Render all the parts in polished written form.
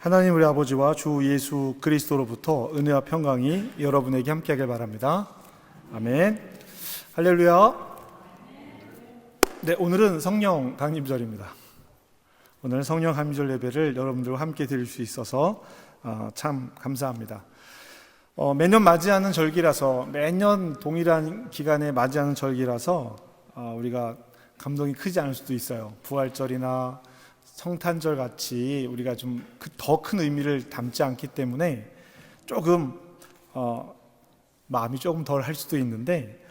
하나님 우리 아버지와 주 예수 그리스도로부터 은혜와 평강이 여러분에게 함께하길 바랍니다. 아멘. 할렐루야. 네, 오늘은 성령 강림절입니다. 오늘 성령 강림절 예배를 여러분들과 함께 드릴 수 있어서 참 감사합니다. 매년 맞이하는 절기라서, 매년 동일한 기간에 맞이하는 절기라서 우리가 감동이 크지 않을 수도 있어요. 부활절이나 성탄절 같이 우리가 좀 더 큰 의미를 담지 않기 때문에 조금 마음이 조금 덜 할 수도 있는데,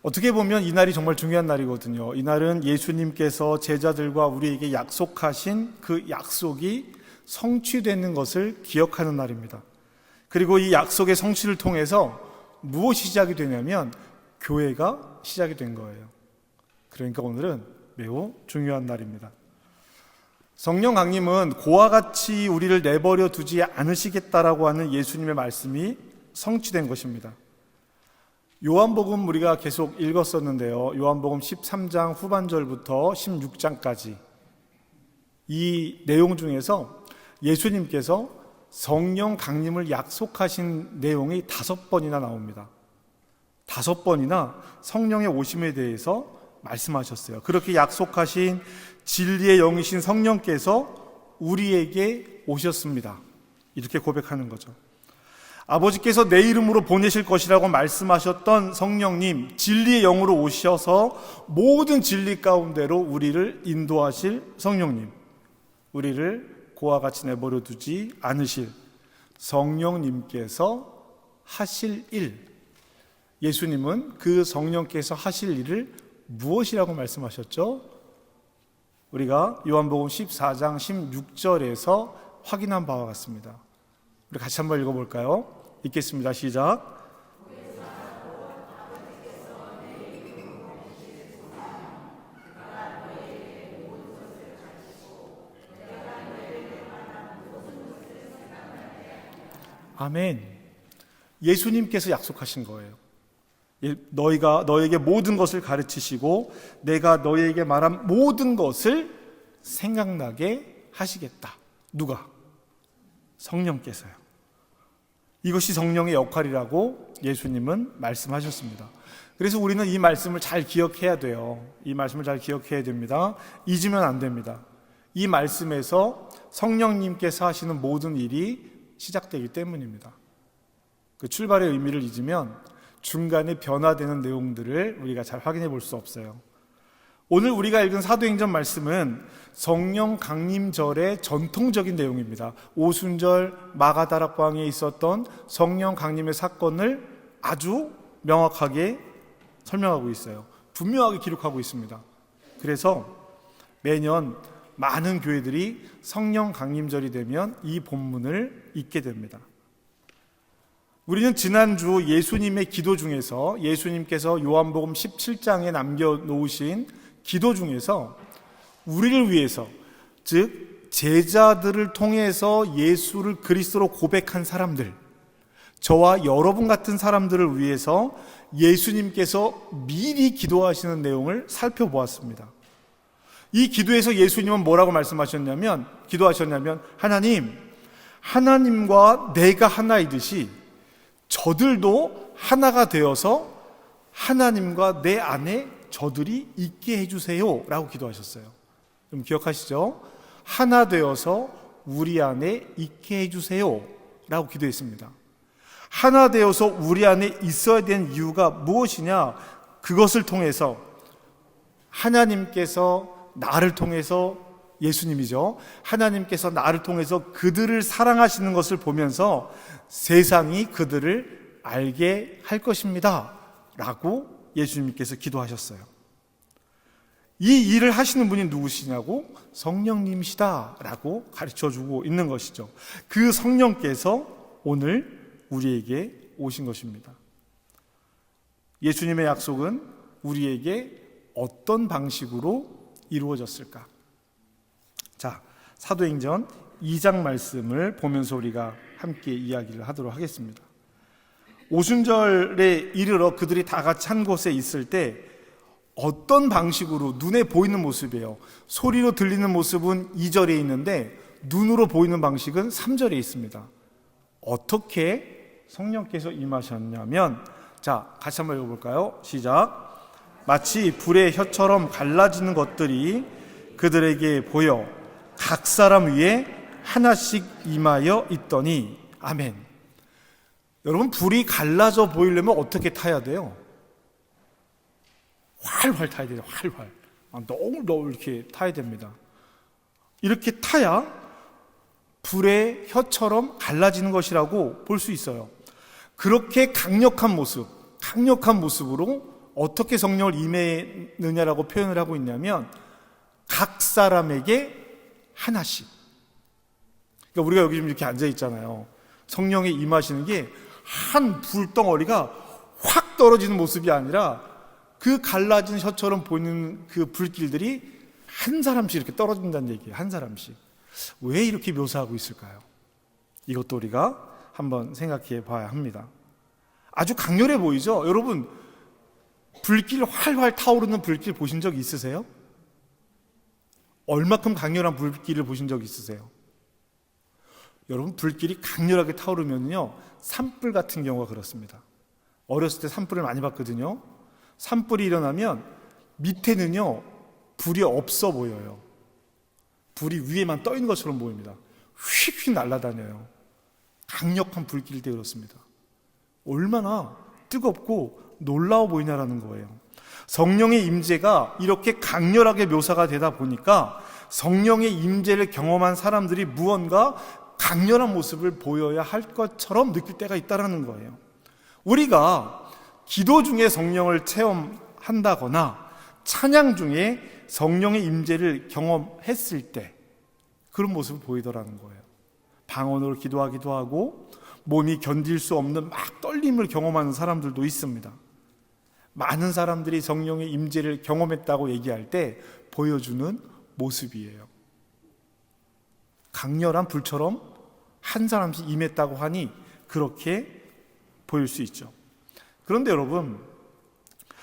어떻게 보면 이날이 정말 중요한 날이거든요. 이날은 예수님께서 제자들과 우리에게 약속하신 그 약속이 성취되는 것을 기억하는 날입니다. 그리고 이 약속의 성취를 통해서 무엇이 시작이 되냐면 교회가 시작이 된 거예요. 그러니까 오늘은 매우 중요한 날입니다. 성령 강림은 고와 같이 우리를 내버려 두지 않으시겠다라고 하는 예수님의 말씀이 성취된 것입니다. 요한복음 우리가 계속 읽었었는데요. 요한복음 13장 후반절부터 16장까지 이 내용 중에서 예수님께서 성령 강림을 약속하신 내용이 5번이나 나옵니다. 5번이나 성령의 오심에 대해서 말씀하셨어요. 그렇게 약속하신 진리의 영이신 성령께서 우리에게 오셨습니다. 이렇게 고백하는 거죠. 아버지께서 내 이름으로 보내실 것이라고 말씀하셨던 성령님, 진리의 영으로 오셔서 모든 진리 가운데로 우리를 인도하실 성령님, 우리를 고와 같이 내버려 두지 않으실 성령님께서 하실 일, 예수님은 그 성령께서 하실 일을 무엇이라고 말씀하셨죠? 우리가 요한복음 14장 16절에서 확인한 바와 같습니다. 우리 같이 한번 읽어볼까요? 읽겠습니다. 시작. 아멘. 예수님께서 약속하신 거예요. 너희가 너에게 모든 것을 가르치시고 내가 너희에게 말한 모든 것을 생각나게 하시겠다. 누가? 성령께서요. 이것이 성령의 역할이라고 예수님은 말씀하셨습니다. 그래서 우리는 이 말씀을 잘 기억해야 돼요. 이 말씀을 잘 기억해야 됩니다. 잊으면 안 됩니다. 이 말씀에서 성령님께서 하시는 모든 일이 시작되기 때문입니다. 그 출발의 의미를 잊으면 중간에 변화되는 내용들을 우리가 잘 확인해 볼 수 없어요. 오늘 우리가 읽은 사도행전 말씀은 성령 강림절의 전통적인 내용입니다. 오순절 마가다락방에 있었던 성령 강림의 사건을 아주 명확하게 설명하고 있어요. 분명하게 기록하고 있습니다. 그래서 매년 많은 교회들이 성령 강림절이 되면 이 본문을 읽게 됩니다. 우리는 지난주 예수님의 기도 중에서, 예수님께서 요한복음 17장에 남겨놓으신 기도 중에서 우리를 위해서, 즉 제자들을 통해서 예수를 그리스도로 고백한 사람들, 저와 여러분 같은 사람들을 위해서 예수님께서 미리 기도하시는 내용을 살펴보았습니다. 이 기도에서 예수님은 뭐라고 기도하셨냐면 하나님과 내가 하나이듯이 저들도 하나가 되어서 하나님과 내 안에 저들이 있게 해주세요 라고 기도하셨어요. 좀 기억하시죠? 하나 되어서 우리 안에 있게 해주세요 라고 기도했습니다. 하나 되어서 우리 안에 있어야 되는 이유가 무엇이냐? 그것을 통해서 하나님께서 나를 통해서, 예수님이죠, 하나님께서 나를 통해서 그들을 사랑하시는 것을 보면서 세상이 그들을 알게 할 것입니다 라고 예수님께서 기도하셨어요. 이 일을 하시는 분이 누구시냐고? 성령님이시다 라고 가르쳐주고 있는 것이죠. 그 성령께서 오늘 우리에게 오신 것입니다. 예수님의 약속은 우리에게 어떤 방식으로 이루어졌을까? 자, 사도행전 2장 말씀을 보면서 우리가 함께 이야기를 하도록 하겠습니다. 오순절에 이르러 그들이 다 같이 한 곳에 있을 때 어떤 방식으로, 눈에 보이는 모습이에요. 소리로 들리는 모습은 2절에 있는데 눈으로 보이는 방식은 3절에 있습니다. 어떻게 성령께서 임하셨냐면, 자, 같이 한번 읽어볼까요? 시작. 마치 불의 혀처럼 갈라지는 것들이 그들에게 보여 각 사람 위에 하나씩 임하여 있더니. 아멘. 여러분, 불이 갈라져 보이려면 어떻게 타야 돼요? 활활 타야 돼요. 활활. 너울 이렇게 타야 됩니다. 이렇게 타야 불의 혀처럼 갈라지는 것이라고 볼 수 있어요. 그렇게 강력한 모습으로 어떻게 성령을 임했느냐라고 표현을 하고 있냐면, 각 사람에게 하나씩. 그러니까 우리가 여기 좀 이렇게 앉아 있잖아요. 성령이 임하시는 게 한 불덩어리가 확 떨어지는 모습이 아니라 그 갈라진 혀처럼 보이는 그 불길들이 한 사람씩 이렇게 떨어진다는 얘기예요. 한 사람씩. 왜 이렇게 묘사하고 있을까요? 이것도 우리가 한번 생각해 봐야 합니다. 아주 강렬해 보이죠? 여러분, 불길 활활 타오르는 불길 보신 적 있으세요? 얼마큼 강렬한 불길을 보신 적 있으세요? 여러분, 불길이 강렬하게 타오르면요, 산불 같은 경우가 그렇습니다. 어렸을 때 산불을 많이 봤거든요. 산불이 일어나면 밑에는요, 불이 없어 보여요. 불이 위에만 떠 있는 것처럼 보입니다. 휙휙 날아다녀요. 강력한 불길 때 그렇습니다. 얼마나 뜨겁고 놀라워 보이냐라는 거예요. 성령의 임재가 이렇게 강렬하게 묘사가 되다 보니까 성령의 임재를 경험한 사람들이 무언가 강렬한 모습을 보여야 할 것처럼 느낄 때가 있다는 거예요. 우리가 기도 중에 성령을 체험한다거나 찬양 중에 성령의 임재를 경험했을 때 그런 모습을 보이더라는 거예요. 방언으로 기도하기도 하고 몸이 견딜 수 없는 막 떨림을 경험하는 사람들도 있습니다. 많은 사람들이 성령의 임재를 경험했다고 얘기할 때 보여주는 모습이에요. 강렬한 불처럼 한 사람씩 임했다고 하니 그렇게 보일 수 있죠. 그런데 여러분,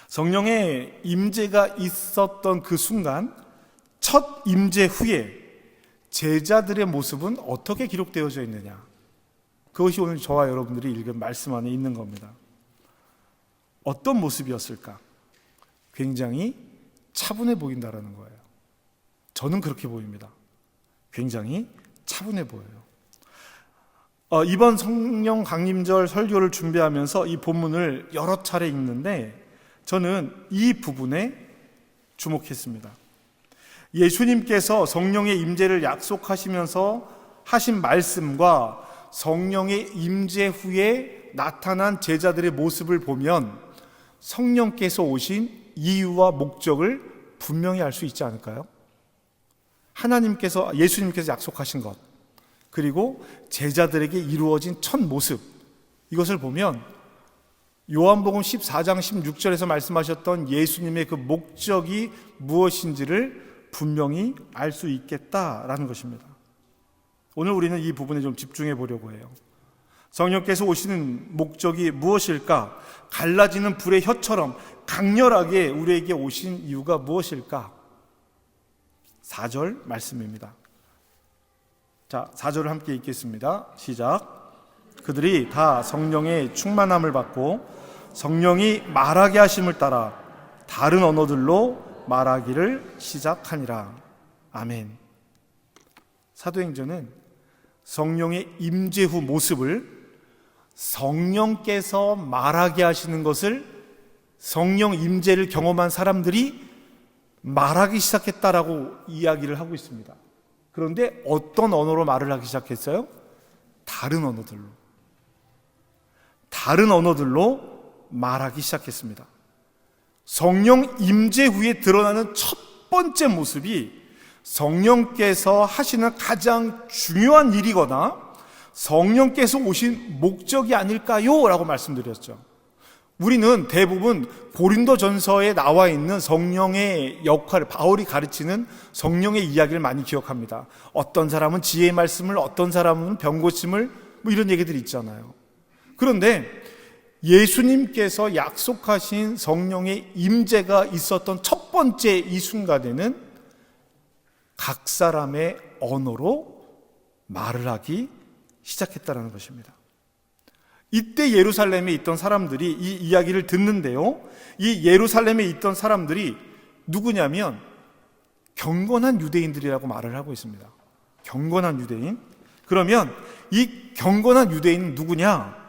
성령의 임재가 있었던 그 순간, 첫 임재 후에 제자들의 모습은 어떻게 기록되어져 있느냐? 그것이 오늘 저와 여러분들이 읽은 말씀 안에 있는 겁니다. 어떤 모습이었을까? 굉장히 차분해 보인다라는 거예요. 저는 그렇게 보입니다. 굉장히 차분해 보여요. 이번 성령 강림절 설교를 준비하면서 이 본문을 여러 차례 읽는데 저는 이 부분에 주목했습니다. 예수님께서 성령의 임재를 약속하시면서 하신 말씀과 성령의 임재 후에 나타난 제자들의 모습을 보면 성령께서 오신 이유와 목적을 분명히 알 수 있지 않을까요? 예수님께서 약속하신 것, 그리고 제자들에게 이루어진 첫 모습, 이것을 보면 요한복음 14장 16절에서 말씀하셨던 예수님의 그 목적이 무엇인지를 분명히 알 수 있겠다라는 것입니다. 오늘 우리는 이 부분에 좀 집중해 보려고 해요. 성령께서 오시는 목적이 무엇일까? 갈라지는 불의 혀처럼 강렬하게 우리에게 오신 이유가 무엇일까? 4절 말씀입니다. 자, 4절을 함께 읽겠습니다. 시작. 그들이 다 성령의 충만함을 받고 성령이 말하게 하심을 따라 다른 언어들로 말하기를 시작하니라. 아멘. 사도행전은 성령의 임재 후 모습을 성령께서 말하게 하시는 것을 성령 임재를 경험한 사람들이 말하기 시작했다라고 이야기를 하고 있습니다. 그런데 어떤 언어로 말을 하기 시작했어요? 다른 언어들로 말하기 시작했습니다. 성령 임재 후에 드러나는 첫 번째 모습이 성령께서 하시는 가장 중요한 일이거나 성령께서 오신 목적이 아닐까요? 라고 말씀드렸죠. 우리는 대부분 고린도전서에 나와 있는 성령의 역할을, 바울이 가르치는 성령의 이야기를 많이 기억합니다. 어떤 사람은 지혜의 말씀을, 어떤 사람은 병고침을, 이런 얘기들이 있잖아요. 그런데 예수님께서 약속하신 성령의 임재가 있었던 첫 번째 이 순간에는 각 사람의 언어로 말을 하기 시작했다는 것입니다. 이때 예루살렘에 있던 사람들이 이 이야기를 듣는데요, 이 예루살렘에 있던 사람들이 누구냐면 경건한 유대인들이라고 말을 하고 있습니다. 경건한 유대인. 그러면 이 경건한 유대인은 누구냐?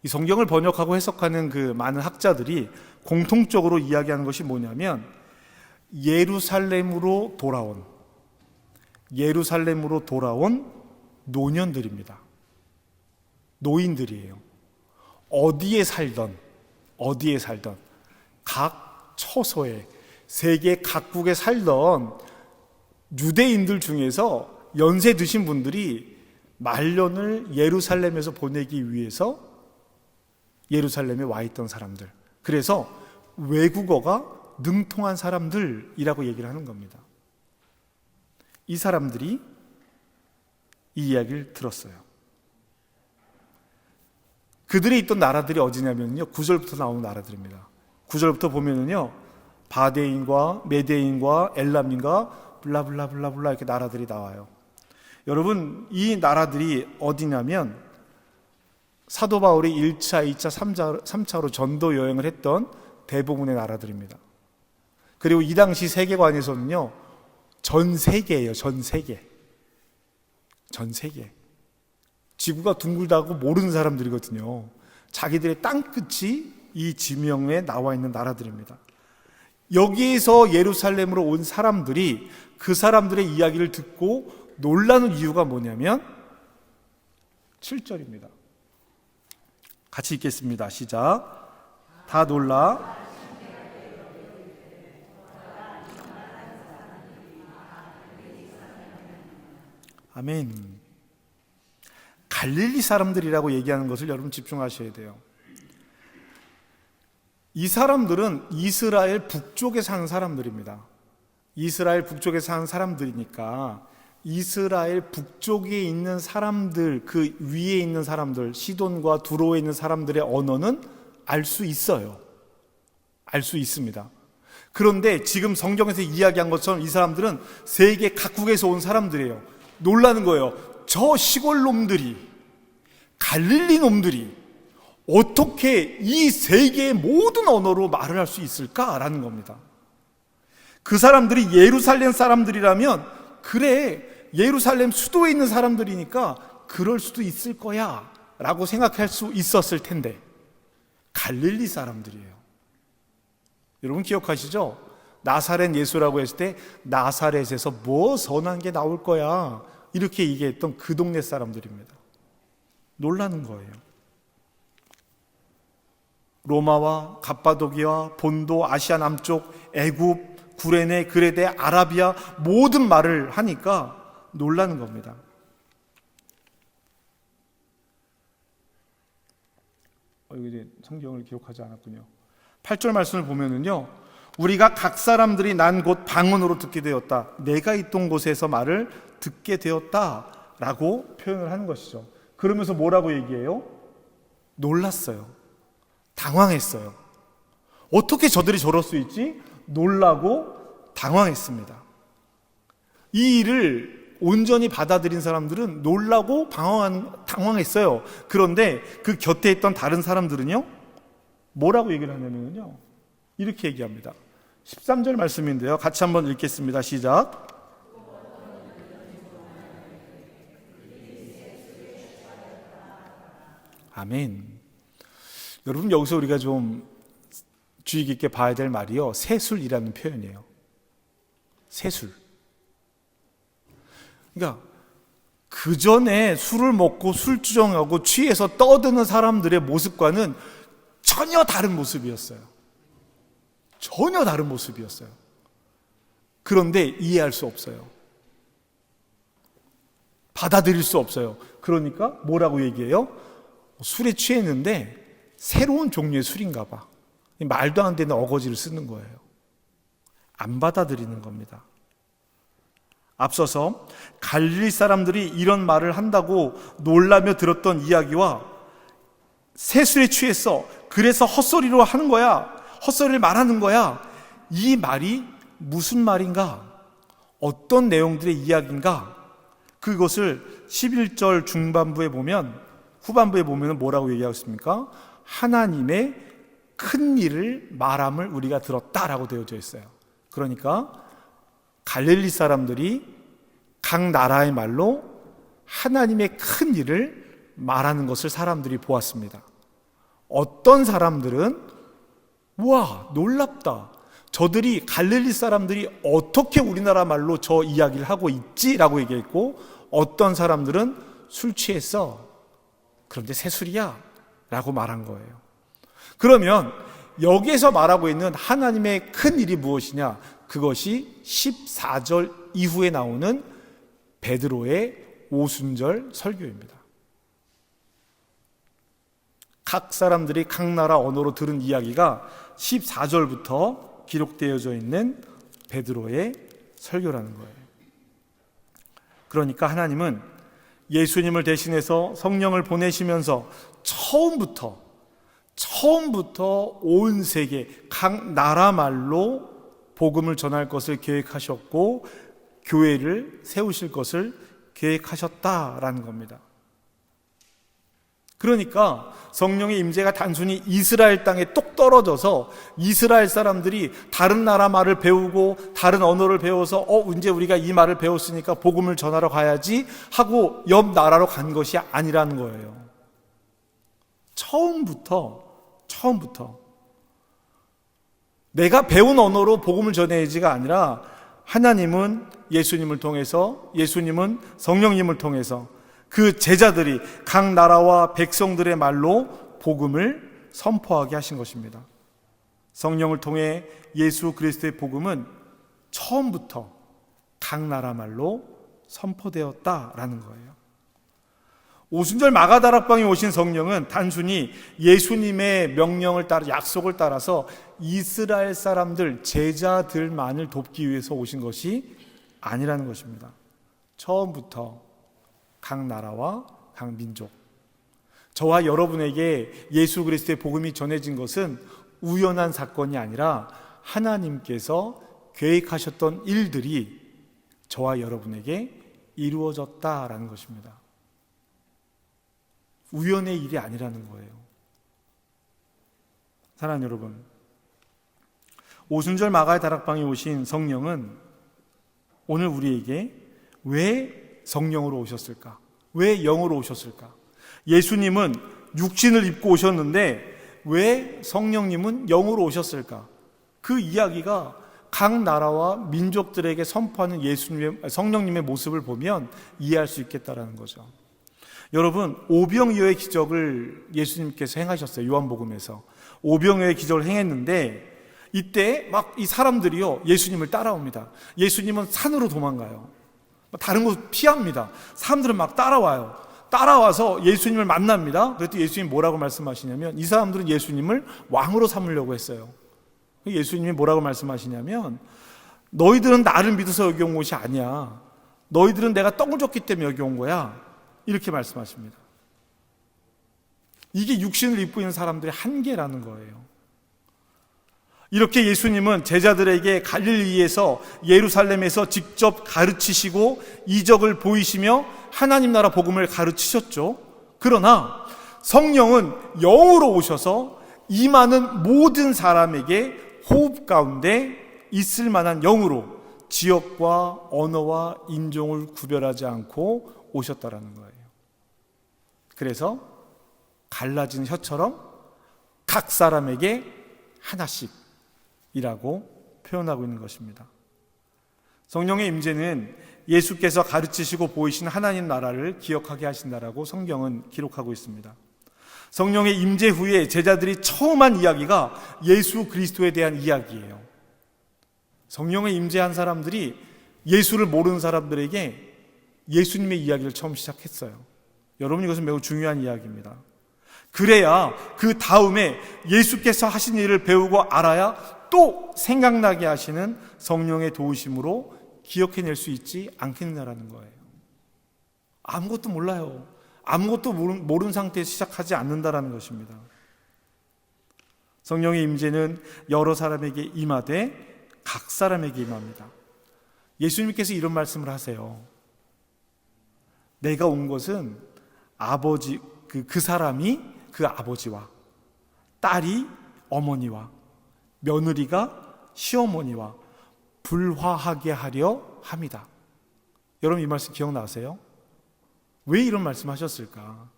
이 성경을 번역하고 해석하는 그 많은 학자들이 공통적으로 이야기하는 것이 뭐냐면 예루살렘으로 돌아온 노년들입니다. 노인들이에요. 어디에 살던 각 처소에, 세계 각국에 살던 유대인들 중에서 연세 드신 분들이 말년을 예루살렘에서 보내기 위해서 예루살렘에 와 있던 사람들, 그래서 외국어가 능통한 사람들이라고 얘기를 하는 겁니다. 이 사람들이 이 이야기를 들었어요. 그들이 있던 나라들이 어디냐면요, 9절부터 나오는 나라들입니다. 9절부터 보면은요, 바데인과 메데인과 엘람인과 블라블라블라블라 이렇게 나라들이 나와요. 여러분, 이 나라들이 어디냐면 사도 바울이 1차, 2차, 3차로 전도 여행을 했던 대부분의 나라들입니다. 그리고 이 당시 세계관에서는요, 전 세계예요. 전 세계. 지구가 둥글다고 모르는 사람들이거든요. 자기들의 땅끝이 이 지명에 나와 있는 나라들입니다. 여기에서 예루살렘으로 온 사람들이 그 사람들의 이야기를 듣고 놀라는 이유가 뭐냐면 7절입니다. 같이 읽겠습니다. 시작. 다 놀라 아멘. 갈릴리 사람들이라고 얘기하는 것을 여러분 집중하셔야 돼요. 이 사람들은 이스라엘 북쪽에 사는 사람들입니다. 이스라엘 북쪽에 사는 사람들이니까 이스라엘 북쪽에 있는 사람들, 그 위에 있는 사람들, 시돈과 두로에 있는 사람들의 언어는 알 수 있어요. 알 수 있습니다. 그런데 지금 성경에서 이야기한 것처럼 이 사람들은 세계 각국에서 온 사람들이에요. 놀라는 거예요. 저 시골 놈들이, 갈릴리 놈들이 어떻게 이 세계의 모든 언어로 말을 할 수 있을까라는 겁니다. 그 사람들이 예루살렘 사람들이라면 그래, 예루살렘 수도에 있는 사람들이니까 그럴 수도 있을 거야 라고 생각할 수 있었을 텐데 갈릴리 사람들이에요. 여러분 기억하시죠? 나사렛 예수라고 했을 때 나사렛에서 뭐 선한 게 나올 거야 이렇게 얘기했던 그 동네 사람들입니다. 놀라는 거예요. 로마와 갑바도기와 본도, 아시아 남쪽, 애굽, 구레네, 그레데, 아라비아 모든 말을 하니까 놀라는 겁니다. 여기 성경을 기록하지 않았군요. 8절 말씀을 보면은요, 우리가 각 사람들이 난 곳 방언으로 듣게 되었다. 내가 있던 곳에서 말을 듣게 되었다라고 표현을 하는 것이죠. 그러면서 뭐라고 얘기해요? 놀랐어요. 당황했어요. 어떻게 저들이 저럴 수 있지? 놀라고 당황했습니다. 이 일을 온전히 받아들인 사람들은 놀라고 당황했어요. 그런데 그 곁에 있던 다른 사람들은요, 뭐라고 얘기를 하냐면요, 이렇게 얘기합니다. 13절 말씀인데요, 같이 한번 읽겠습니다. 시작. 아멘. 여러분, 여기서 우리가 좀 주의 깊게 봐야 될 말이요, 세술이라는 표현이에요. 세술. 그러니까 그 전에 술을 먹고 술주정하고 취해서 떠드는 사람들의 모습과는 전혀 다른 모습이었어요. 전혀 다른 모습이었어요. 그런데 이해할 수 없어요. 받아들일 수 없어요. 그러니까 뭐라고 얘기해요? 술에 취했는데 새로운 종류의 술인가 봐. 말도 안 되는 어거지를 쓰는 거예요. 안 받아들이는 겁니다. 앞서서 갈릴리 사람들이 이런 말을 한다고 놀라며 들었던 이야기와 새술에 취했어, 그래서 헛소리로 하는 거야, 헛소리를 말하는 거야, 이 말이 무슨 말인가, 어떤 내용들의 이야기인가, 그것을 11절 중반부에 보면, 후반부에 보면 뭐라고 얘기하고 있습니까? 하나님의 큰 일을 말함을 우리가 들었다라고 되어져 있어요. 그러니까 갈릴리 사람들이 각 나라의 말로 하나님의 큰 일을 말하는 것을 사람들이 보았습니다. 어떤 사람들은 우와, 놀랍다, 저들이, 갈릴리 사람들이 어떻게 우리나라 말로 저 이야기를 하고 있지라고 얘기했고, 어떤 사람들은 술 취했어, 그런데 새술이야 라고 말한 거예요. 그러면 여기에서 말하고 있는 하나님의 큰 일이 무엇이냐? 그것이 14절 이후에 나오는 베드로의 오순절 설교입니다. 각 사람들이 각 나라 언어로 들은 이야기가 14절부터 기록되어져 있는 베드로의 설교라는 거예요. 그러니까 하나님은 예수님을 대신해서 성령을 보내시면서 처음부터 온 세계 각 나라 말로 복음을 전할 것을 계획하셨고, 교회를 세우실 것을 계획하셨다라는 겁니다. 그러니까 성령의 임재가 단순히 이스라엘 땅에 똑 떨어져서 이스라엘 사람들이 다른 나라 말을 배우고 다른 언어를 배워서 이제 우리가 이 말을 배웠으니까 복음을 전하러 가야지 하고 옆 나라로 간 것이 아니라는 거예요. 처음부터 내가 배운 언어로 복음을 전해야지가 아니라, 하나님은 예수님을 통해서, 예수님은 성령님을 통해서 그 제자들이 각 나라와 백성들의 말로 복음을 선포하게 하신 것입니다. 성령을 통해 예수 그리스도의 복음은 처음부터 각 나라 말로 선포되었다라는 거예요. 오순절 마가다락방에 오신 성령은 단순히 예수님의 명령을 따라, 약속을 따라서 이스라엘 사람들, 제자들만을 돕기 위해서 오신 것이 아니라는 것입니다. 처음부터 각 나라와 각 민족, 저와 여러분에게 예수 그리스도의 복음이 전해진 것은 우연한 사건이 아니라 하나님께서 계획하셨던 일들이 저와 여러분에게 이루어졌다라는 것입니다. 우연의 일이 아니라는 거예요. 사랑하는 여러분, 오순절 마가의 다락방에 오신 성령은 오늘 우리에게 왜 성령으로 오셨을까? 왜 영으로 오셨을까? 예수님은 육신을 입고 오셨는데 왜 성령님은 영으로 오셨을까? 그 이야기가 각 나라와 민족들에게 선포하는 성령님의 모습을 보면 이해할 수 있겠다라는 거죠. 여러분, 오병이어의 기적을 예수님께서 행하셨어요. 요한복음에서 오병이어의 기적을 행했는데, 이때 막 이 사람들이요 예수님을 따라옵니다. 예수님은 산으로 도망가요. 다른 곳 피합니다. 사람들은 막 따라와서 예수님을 만납니다. 그랬더니 예수님이 뭐라고 말씀하시냐면, 이 사람들은 예수님을 왕으로 삼으려고 했어요. 예수님이 뭐라고 말씀하시냐면, 너희들은 나를 믿어서 여기 온 것이 아니야. 너희들은 내가 떡을 줬기 때문에 여기 온 거야. 이렇게 말씀하십니다. 이게 육신을 입고 있는 사람들의 한계라는 거예요. 이렇게 예수님은 제자들에게 갈릴리에서, 예루살렘에서 직접 가르치시고 이적을 보이시며 하나님 나라 복음을 가르치셨죠. 그러나 성령은 영으로 오셔서 이 많은 모든 사람에게 호흡 가운데 있을 만한 영으로 지역과 언어와 인종을 구별하지 않고 오셨다라는 거예요. 그래서 갈라진 혀처럼 각 사람에게 하나씩이라고 표현하고 있는 것입니다. 성령의 임재는 예수께서 가르치시고 보이신 하나님 나라를 기억하게 하신다라고 성경은 기록하고 있습니다. 성령의 임재 후에 제자들이 처음 한 이야기가 예수 그리스도에 대한 이야기예요. 성령의 임재한 사람들이 예수를 모르는 사람들에게 예수님의 이야기를 처음 시작했어요. 여러분, 이것은 매우 중요한 이야기입니다. 그래야 그 다음에 예수께서 하신 일을 배우고 알아야 또 생각나게 하시는 성령의 도우심으로 기억해낼 수 있지 않겠느냐라는 거예요. 아무것도 몰라요. 아무것도 모르는 상태에서 시작하지 않는다라는 것입니다. 성령의 임재는 여러 사람에게 임하되 각 사람에게 임합니다. 예수님께서 이런 말씀을 하세요. 내가 온 것은 아버지, 그 사람이 그 아버지와 딸이 어머니와 며느리가 시어머니와 불화하게 하려 함이다. 여러분 이 말씀 기억나세요? 왜 이런 말씀 하셨을까?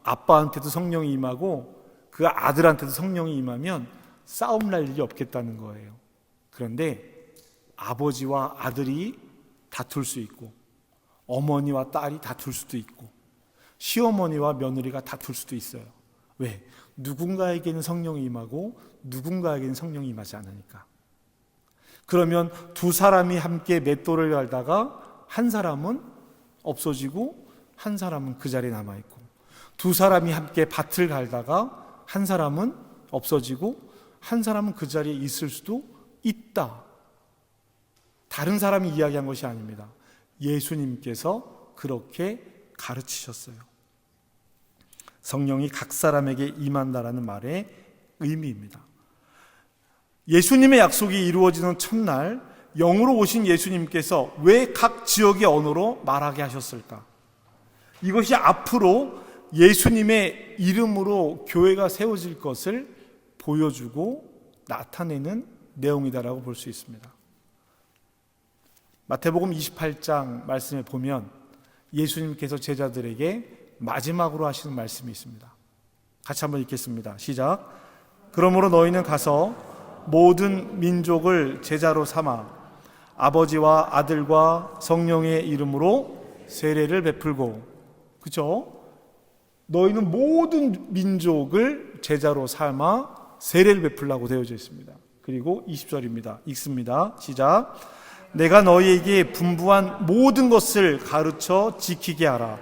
아빠한테도 성령이 임하고 그 아들한테도 성령이 임하면 싸움 날 일이 없겠다는 거예요. 그런데 아버지와 아들이 다툴 수 있고 어머니와 딸이 다툴 수도 있고 시어머니와 며느리가 다툴 수도 있어요. 왜? 누군가에게는 성령이 임하고 누군가에게는 성령이 임하지 않으니까. 그러면 두 사람이 함께 맷돌을 갈다가 한 사람은 없어지고 한 사람은 그 자리에 남아있고, 두 사람이 함께 밭을 갈다가 한 사람은 없어지고 한 사람은 그 자리에 있을 수도 있다. 다른 사람이 이야기한 것이 아닙니다. 예수님께서 그렇게 가르치셨어요. 성령이 각 사람에게 임한다라는 말의 의미입니다. 예수님의 약속이 이루어지는 첫날 영으로 오신 예수님께서 왜 각 지역의 언어로 말하게 하셨을까? 이것이 앞으로 예수님의 이름으로 교회가 세워질 것을 보여주고 나타내는 내용이다라고 볼 수 있습니다. 마태복음 28장 말씀에 보면 예수님께서 제자들에게 마지막으로 하시는 말씀이 있습니다. 같이 한번 읽겠습니다. 시작. 그러므로 너희는 가서 모든 민족을 제자로 삼아 아버지와 아들과 성령의 이름으로 세례를 베풀고, 그렇죠? 너희는 모든 민족을 제자로 삼아 세례를 베풀라고 되어져 있습니다. 그리고 20절입니다. 읽습니다. 시작. 내가 너희에게 분부한 모든 것을 가르쳐 지키게 하라.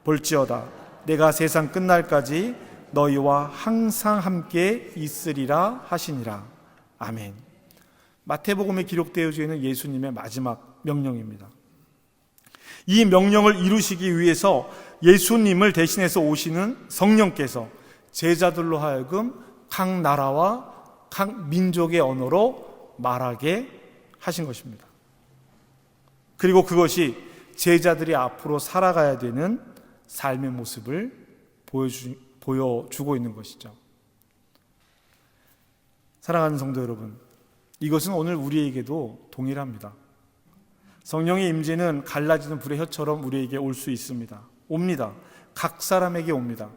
볼지어다 내가 세상 끝날까지 너희와 항상 함께 있으리라 하시니라. 아멘. 마태복음에 기록되어져 있는 예수님의 마지막 명령입니다. 이 명령을 이루시기 위해서 예수님을 대신해서 오시는 성령께서 제자들로 하여금 각 나라와 각 민족의 언어로 말하게 하신 것입니다. 그리고 그것이 제자들이 앞으로 살아가야 되는 삶의 모습을 보여주고 있는 것이죠. 사랑하는 성도 여러분, 이것은 오늘 우리에게도 동일합니다. 성령의 임재는 갈라지는 불의 혀처럼 우리에게 올 수 있습니다. 옵니다. 각 사람에게 옵니다.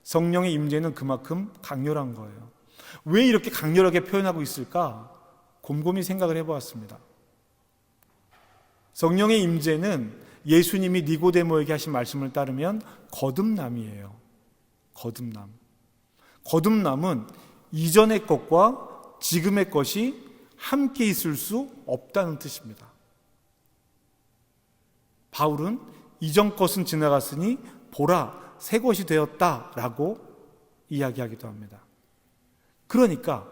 성령의 임재는 그만큼 강렬한 거예요. 왜 이렇게 강렬하게 표현하고 있을까? 곰곰이 생각을 해보았습니다. 성령의 임재는 예수님이 니고데모에게 하신 말씀을 따르면 거듭남이에요. 거듭남. 거듭남은 이전의 것과 지금의 것이 함께 있을 수 없다는 뜻입니다. 바울은 이전 것은 지나갔으니 보라 새 것이 되었다라고 이야기하기도 합니다. 그러니까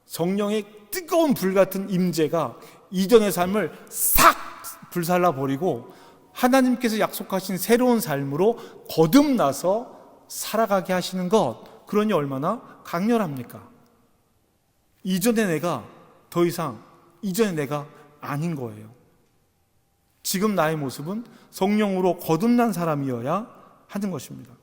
성령의 뜨거운 불 같은 임재가 이전의 삶을 싹 불살라 버리고 하나님께서 약속하신 새로운 삶으로 거듭나서 살아가게 하시는 것, 그러니 얼마나 강렬합니까? 이전의 내가 더 이상 이전의 내가 아닌 거예요. 지금 나의 모습은 성령으로 거듭난 사람이어야 하는 것입니다.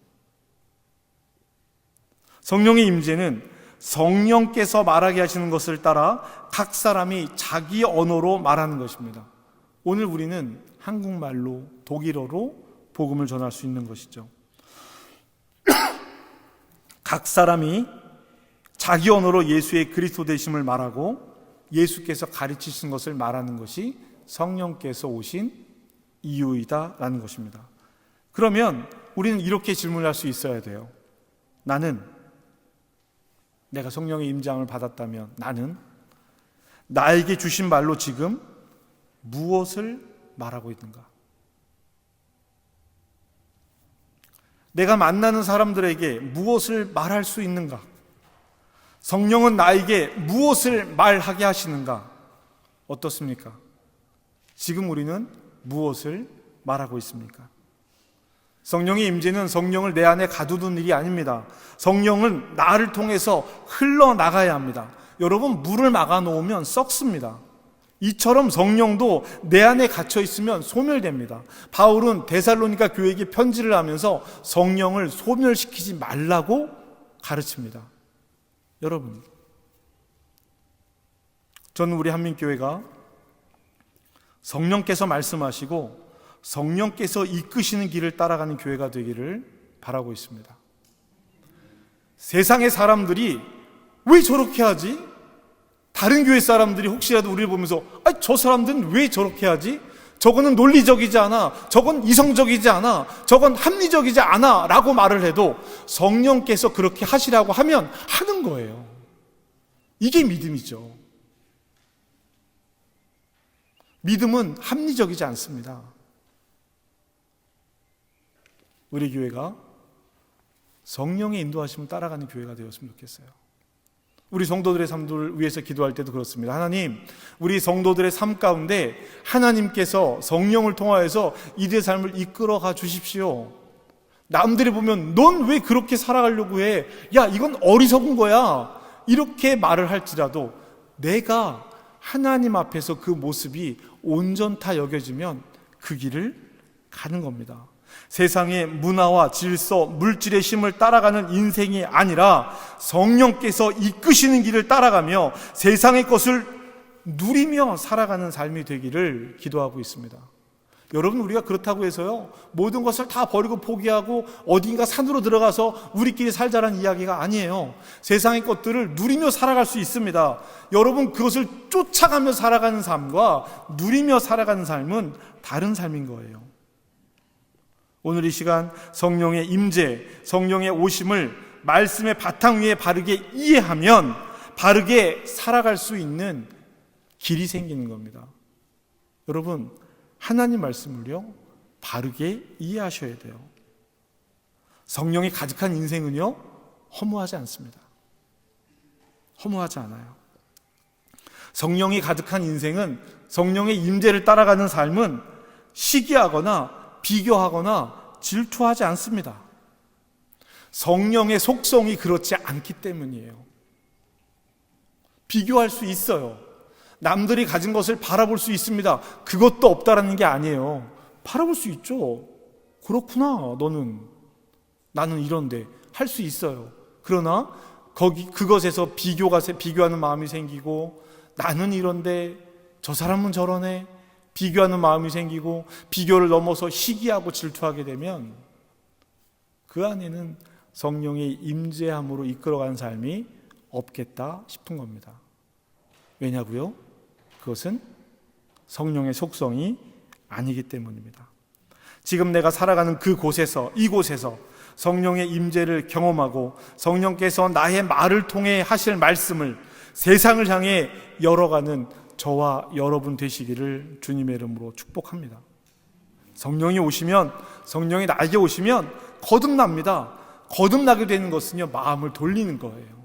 성령의 임재는 성령께서 말하게 하시는 것을 따라 각 사람이 자기 언어로 말하는 것입니다. 오늘 우리는 한국말로, 독일어로 복음을 전할 수 있는 것이죠. 각 사람이 자기 언어로 예수의 그리스도 되심을 말하고 예수께서 가르치신 것을 말하는 것이 성령께서 오신 이유이다라는 것입니다. 그러면 우리는 이렇게 질문할 수 있어야 돼요. 내가 성령의 임장을 받았다면 나는 나에게 주신 말로 지금 무엇을 말하고 있는가? 내가 만나는 사람들에게 무엇을 말할 수 있는가? 성령은 나에게 무엇을 말하게 하시는가? 어떻습니까? 지금 우리는 무엇을 말하고 있습니까? 성령의 임재는 성령을 내 안에 가두는 일이 아닙니다. 성령은 나를 통해서 흘러나가야 합니다. 여러분, 물을 막아놓으면 썩습니다. 이처럼 성령도 내 안에 갇혀 있으면 소멸됩니다. 바울은 데살로니가 교회에게 편지를 하면서 성령을 소멸시키지 말라고 가르칩니다. 여러분, 저는 우리 한민교회가 성령께서 말씀하시고 성령께서 이끄시는 길을 따라가는 교회가 되기를 바라고 있습니다. 세상의 사람들이 왜 저렇게 하지? 다른 교회 사람들이 혹시라도 우리를 보면서 저 사람들은 왜 저렇게 하지? 저거는 논리적이지 않아, 저건 이성적이지 않아, 저건 합리적이지 않아 라고 말을 해도 성령께서 그렇게 하시라고 하면 하는 거예요. 이게 믿음이죠. 믿음은 합리적이지 않습니다. 우리 교회가 성령의 인도하심을 따라가는 교회가 되었으면 좋겠어요. 우리 성도들의 삶을 위해서 기도할 때도 그렇습니다. 하나님, 우리 성도들의 삶 가운데 하나님께서 성령을 통하여서 이들의 삶을 이끌어가 주십시오. 남들이 보면 넌 왜 그렇게 살아가려고 해? 야, 이건 어리석은 거야. 이렇게 말을 할지라도 내가 하나님 앞에서 그 모습이 온전타 여겨지면 그 길을 가는 겁니다. 세상의 문화와 질서, 물질의 힘을 따라가는 인생이 아니라 성령께서 이끄시는 길을 따라가며 세상의 것을 누리며 살아가는 삶이 되기를 기도하고 있습니다. 여러분, 우리가 그렇다고 해서요 모든 것을 다 버리고 포기하고 어딘가 산으로 들어가서 우리끼리 살자라는 이야기가 아니에요. 세상의 것들을 누리며 살아갈 수 있습니다. 여러분, 그것을 쫓아가며 살아가는 삶과 누리며 살아가는 삶은 다른 삶인 거예요. 오늘 이 시간 성령의 임재, 성령의 오심을 말씀의 바탕 위에 바르게 이해하면 바르게 살아갈 수 있는 길이 생기는 겁니다. 여러분, 하나님 말씀을요 바르게 이해하셔야 돼요. 성령이 가득한 인생은요 허무하지 않습니다. 허무하지 않아요. 성령이 가득한 인생은, 성령의 임재를 따라가는 삶은 시기하거나 비교하거나 질투하지 않습니다. 성령의 속성이 그렇지 않기 때문이에요. 비교할 수 있어요. 남들이 가진 것을 바라볼 수 있습니다. 그것도 없다라는 게 아니에요. 바라볼 수 있죠. 그렇구나, 나는 이런데 할 수 있어요. 그러나 그것에서 비교하는 마음이 생기고, 나는 이런데 저 사람은 저러네, 비교하는 마음이 생기고 비교를 넘어서 시기하고 질투하게 되면 그 안에는 성령의 임재함으로 이끌어가는 삶이 없겠다 싶은 겁니다. 왜냐고요? 그것은 성령의 속성이 아니기 때문입니다. 지금 내가 살아가는 이곳에서 성령의 임재를 경험하고 성령께서 나의 말을 통해 하실 말씀을 세상을 향해 열어가는 저와 여러분 되시기를 주님의 이름으로 축복합니다. 성령이 나에게 오시면 거듭납니다. 거듭나게 되는 것은요 마음을 돌리는 거예요.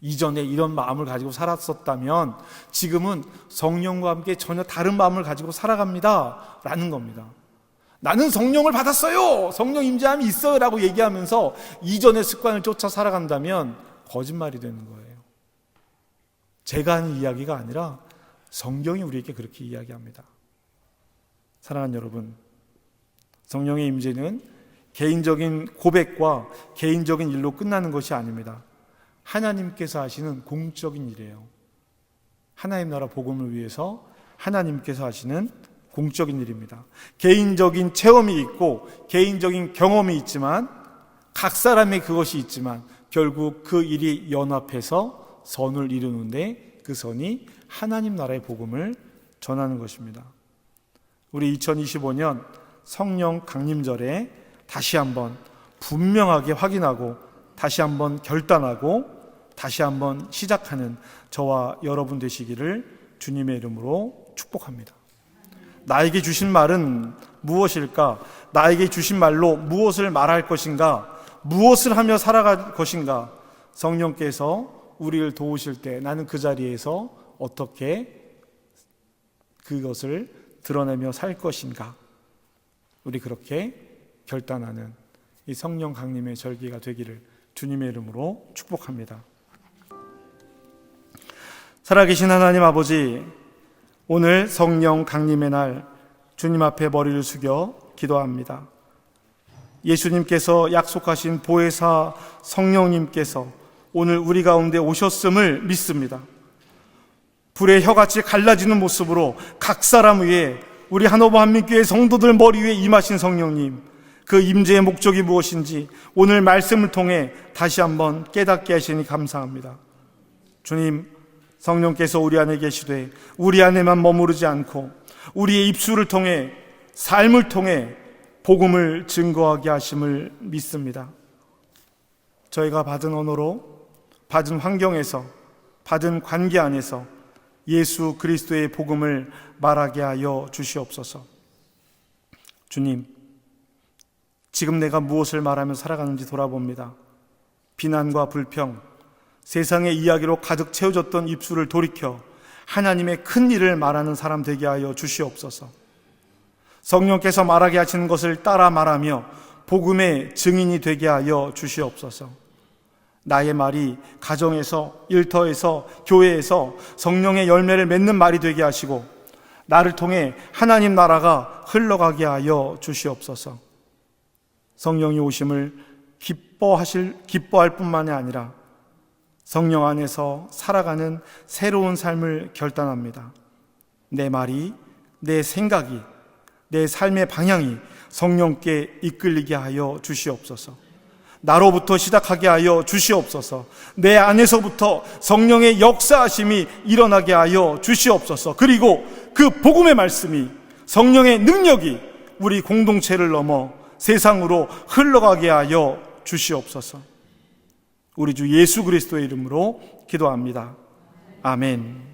이전에 이런 마음을 가지고 살았었다면 지금은 성령과 함께 전혀 다른 마음을 가지고 살아갑니다 라는 겁니다. 나는 성령을 받았어요, 성령 임재함이 있어요 라고 얘기하면서 이전의 습관을 쫓아 살아간다면 거짓말이 되는 거예요. 제가 하는 이야기가 아니라 성경이 우리에게 그렇게 이야기합니다. 사랑하는 여러분, 성령의 임재는 개인적인 고백과 개인적인 일로 끝나는 것이 아닙니다. 하나님께서 하시는 공적인 일이에요. 하나님 나라 복음을 위해서 하나님께서 하시는 공적인 일입니다. 개인적인 체험이 있고 개인적인 경험이 있지만, 각 사람의 그것이 있지만 결국 그 일이 연합해서 선을 이루는데 그 선이 하나님 나라의 복음을 전하는 것입니다. 우리 2025년 성령 강림절에 다시 한번 분명하게 확인하고 다시 한번 결단하고 다시 한번 시작하는 저와 여러분 되시기를 주님의 이름으로 축복합니다. 나에게 주신 말은 무엇일까? 나에게 주신 말로 무엇을 말할 것인가? 무엇을 하며 살아갈 것인가? 성령께서 우리를 도우실 때 나는 그 자리에서 어떻게 그것을 드러내며 살 것인가? 우리 그렇게 결단하는 이 성령 강림의 절기가 되기를 주님의 이름으로 축복합니다. 살아계신 하나님 아버지, 오늘 성령 강림의 날 주님 앞에 머리를 숙여 기도합니다. 예수님께서 약속하신 보혜사 성령님께서 오늘 우리 가운데 오셨음을 믿습니다. 불의 혀같이 갈라지는 모습으로 각 사람 위에, 우리 한오버 한민교회 성도들 머리 위에 임하신 성령님, 그 임재의 목적이 무엇인지 오늘 말씀을 통해 다시 한번 깨닫게 하시니 감사합니다. 주님, 성령께서 우리 안에 계시되 우리 안에만 머무르지 않고 우리의 입술을 통해, 삶을 통해 복음을 증거하게 하심을 믿습니다. 저희가 받은 언어로, 받은 환경에서, 받은 관계 안에서 예수 그리스도의 복음을 말하게 하여 주시옵소서. 주님, 지금 내가 무엇을 말하며 살아가는지 돌아봅니다. 비난과 불평, 세상의 이야기로 가득 채워졌던 입술을 돌이켜 하나님의 큰 일을 말하는 사람 되게 하여 주시옵소서. 성령께서 말하게 하시는 것을 따라 말하며 복음의 증인이 되게 하여 주시옵소서. 나의 말이 가정에서, 일터에서, 교회에서 성령의 열매를 맺는 말이 되게 하시고 나를 통해 하나님 나라가 흘러가게 하여 주시옵소서. 성령이 오심을 기뻐할 뿐만이 아니라 성령 안에서 살아가는 새로운 삶을 결단합니다. 내 말이, 내 생각이, 내 삶의 방향이 성령께 이끌리게 하여 주시옵소서. 나로부터 시작하게 하여 주시옵소서. 내 안에서부터 성령의 역사하심이 일어나게 하여 주시옵소서. 그리고 그 복음의 말씀이, 성령의 능력이 우리 공동체를 넘어 세상으로 흘러가게 하여 주시옵소서. 우리 주 예수 그리스도의 이름으로 기도합니다. 아멘.